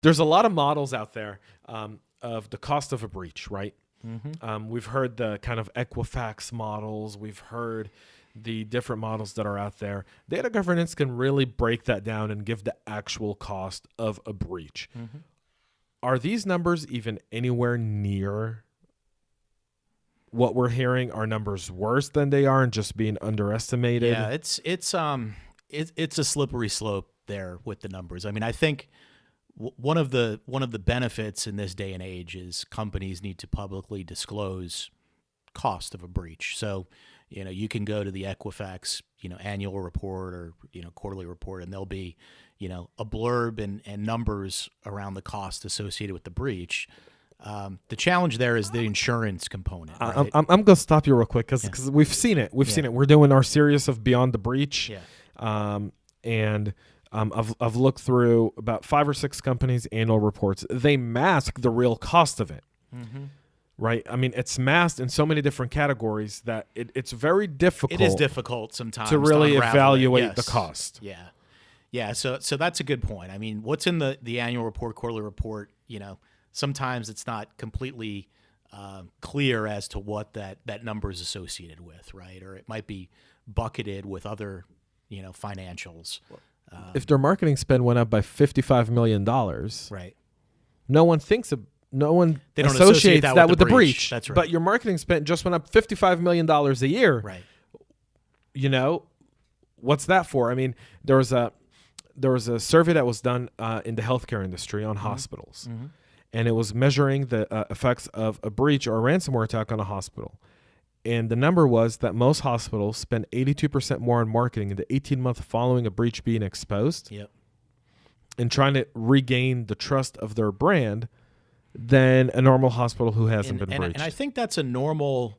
there's a lot of models out there of the cost of a breach, right? We've heard the kind of Equifax models. We've heard the different models that are out there. Data governance can really break that down and give the actual cost of a breach. Are these numbers even anywhere near what we're hearing? Are numbers worse than they are and just being underestimated? Yeah, it's a slippery slope there with the numbers. I mean, I think one of the benefits in this day and age is companies need to publicly disclose cost of a breach. So, you can go to the Equifax, annual report or, quarterly report, and there'll be, a blurb and numbers around the cost associated with the breach. The challenge there is the insurance component. Right? I'm going to stop you real quick because we've seen it. We've seen it. We're doing our series of Beyond the Breach. And I've looked through about 5 or 6 companies' annual reports. They mask the real cost of it. Right? I mean, it's masked in so many different categories that it's very difficult. It is difficult sometimes to really evaluate yes. the cost. Yeah. So that's a good point. I mean, what's in the annual report, quarterly report, sometimes it's not completely clear as to what that number is associated with, right? Or it might be bucketed with other, financials. If their marketing spend went up by $55 million, right? No one they don't associates that with the breach. That's right. But your marketing spend just went up $55 million a year. Right. What's that for? I mean, there was a survey that was done in the healthcare industry on hospitals. And it was measuring the effects of a breach or a ransomware attack on a hospital. And the number was that most hospitals spend 82% more on marketing in the 18 months following a breach being exposed. And trying to regain the trust of their brand than a normal hospital who hasn't been breached. And I think that's a normal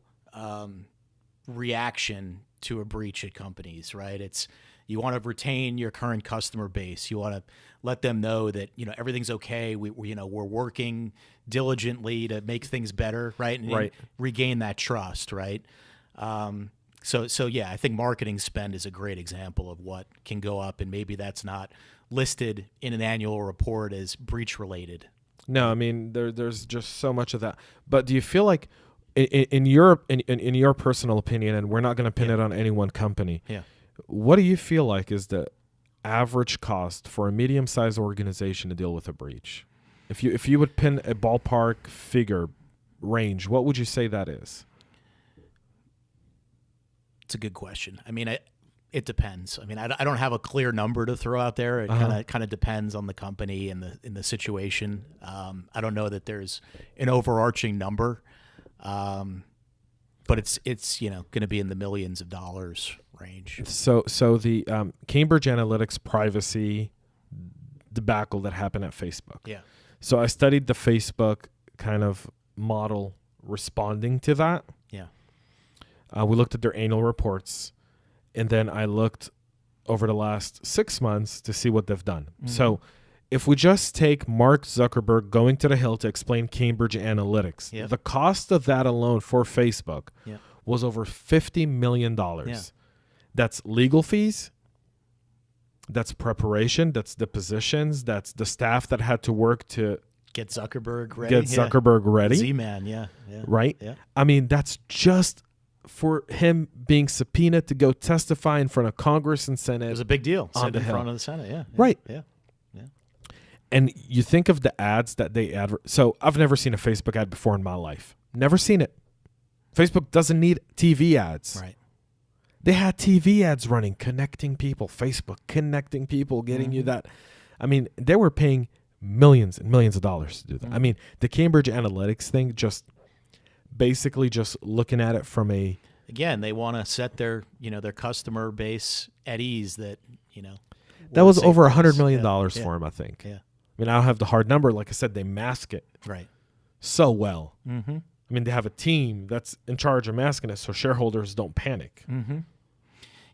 reaction to a breach at companies, right? It's you want to retain your current customer base. You want to let them know that everything's okay. We're working diligently to make things better, right? And regain that trust, right? So yeah, I think marketing spend is a great example of what can go up, and maybe that's not listed in an annual report as breach related. No, I mean there's just so much of that. But do you feel like, in your personal opinion, and we're not going to pin it on any one company, what do you feel like is the average cost for a medium-sized organization to deal with a breach? If you would pin a ballpark figure range, what would you say that is? It's a good question. I mean, it depends. I mean, I don't have a clear number to throw out there. It kind of depends on the company and the situation. I don't know that there's an overarching number, but it's going to be in the millions of dollars range. So the Cambridge Analytics privacy debacle that happened at Facebook. Yeah. So I studied the Facebook kind of model responding to that. Yeah. We looked at their annual reports, and then I looked over the last 6 months to see what they've done. So if we just take Mark Zuckerberg going to the Hill to explain Cambridge Analytics, the cost of that alone for Facebook was over $50 million. That's legal fees, that's preparation, that's depositions, that's the staff that had to work to get Zuckerberg ready. Z-Man, right? Yeah. I mean, that's just for him being subpoenaed to go testify in front of Congress and Senate. It was a big deal. On the in Hill. Front of the Senate, Right. Yeah. And you think of the ads that they so I've never seen a Facebook ad before in my life. Never seen it. Facebook doesn't need TV ads. Right. They had TV ads running, connecting people. Facebook connecting people, getting you that. I mean, they were paying millions and millions of dollars to do that. I mean, the Cambridge Analytics thing, just basically just looking at it from a... Again, they want to set their customer base at ease that, that was over $100 million for him, I think. Yeah. I mean, I don't have the hard number. Like I said, they mask it so well. I mean, they have a team that's in charge of masking it so shareholders don't panic.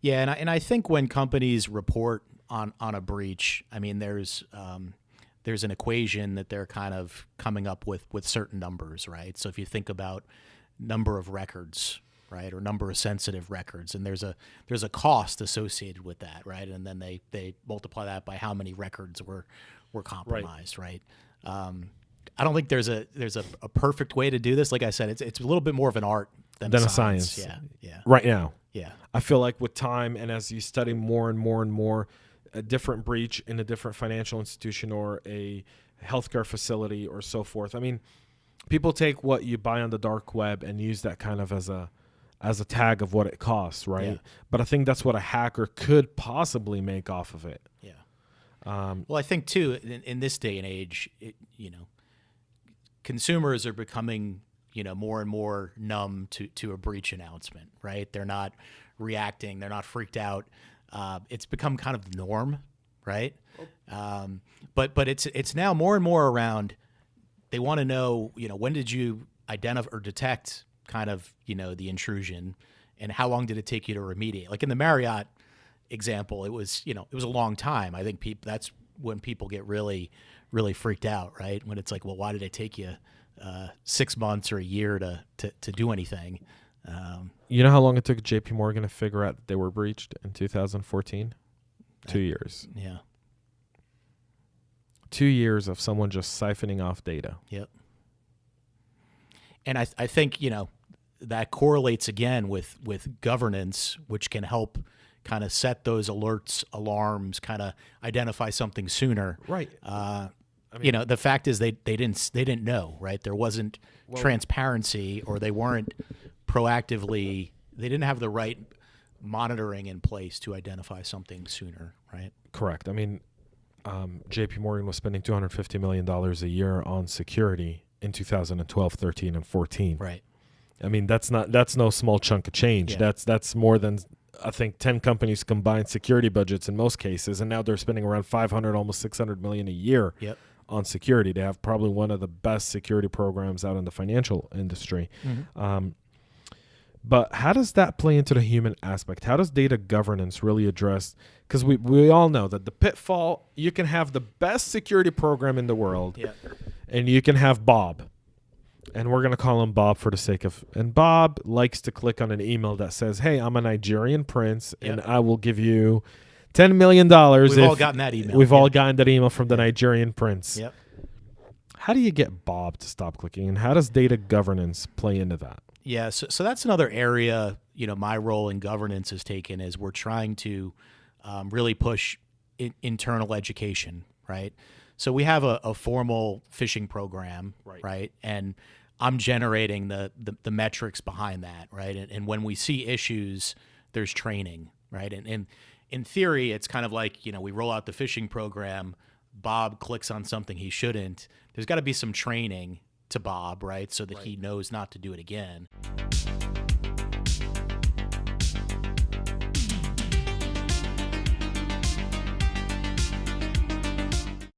Yeah, and I think when companies report on a breach, I mean, there's an equation that they're kind of coming up with certain numbers, right? So if you think about number of records, right, or number of sensitive records, and there's a cost associated with that, right? And then they multiply that by how many records were were compromised, right? I don't think there's a perfect way to do this. Like I said, it's a little bit more of an art than a science. Yeah. Right now. Yeah. I feel like with time and as you study more and more and more, a different breach in a different financial institution or a healthcare facility or so forth. I mean, people take what you buy on the dark web and use that kind of as a tag of what it costs, right? Yeah. But I think that's what a hacker could possibly make off of it. Yeah. Well, I think too, in this day and age, consumers are becoming, more and more numb to a breach announcement, right? They're not reacting. They're not freaked out. It's become kind of the norm, right? But it's now more and more around. They want to know, when did you identify or detect kind of, the intrusion, and how long did it take you to remediate? Like in the Marriott example, it was a long time. I think that's when people get really, really freaked out, right? When it's like, well, why did it take you 6 months or a year to do anything? You know how long it took JP Morgan to figure out that they were breached in 2014? 2 years. Yeah. 2 years of someone just siphoning off data. Yep. And I think, that correlates again with governance, which can help kind of set those alerts, alarms, kind of identify something sooner. Right. The fact is they didn't know, right? There wasn't transparency, or they weren't proactively, they didn't have the right monitoring in place to identify something sooner, right? Correct. I mean, JP Morgan was spending $250 million a year on security in 2012, 13, and 14. Right. I mean, that's no small chunk of change. Yeah. That's more than, I think, 10 companies combined security budgets in most cases, and now they're spending around 500, almost 600 million a year on security. They have probably one of the best security programs out in the financial industry. Mm-hmm. But how does that play into the human aspect? How does data governance really address? Because we all know that the pitfall, you can have the best security program in the world, and you can have Bob. And we're going to call him Bob for the sake of... And Bob likes to click on an email that says, hey, I'm a Nigerian prince, and I will give you $10 million. We've all gotten that email. We've all gotten that email from the Nigerian prince. Yep. How do you get Bob to stop clicking? And how does data governance play into that? Yeah, so that's another area, my role in governance has taken, is we're trying to really push internal education, right? So we have a formal phishing program, right? And I'm generating the metrics behind that, right? And when we see issues, there's training, right? And in theory, it's kind of like, we roll out the phishing program, Bob clicks on something he shouldn't. There's got to be some training to Bob, right? So that he knows not to do it again.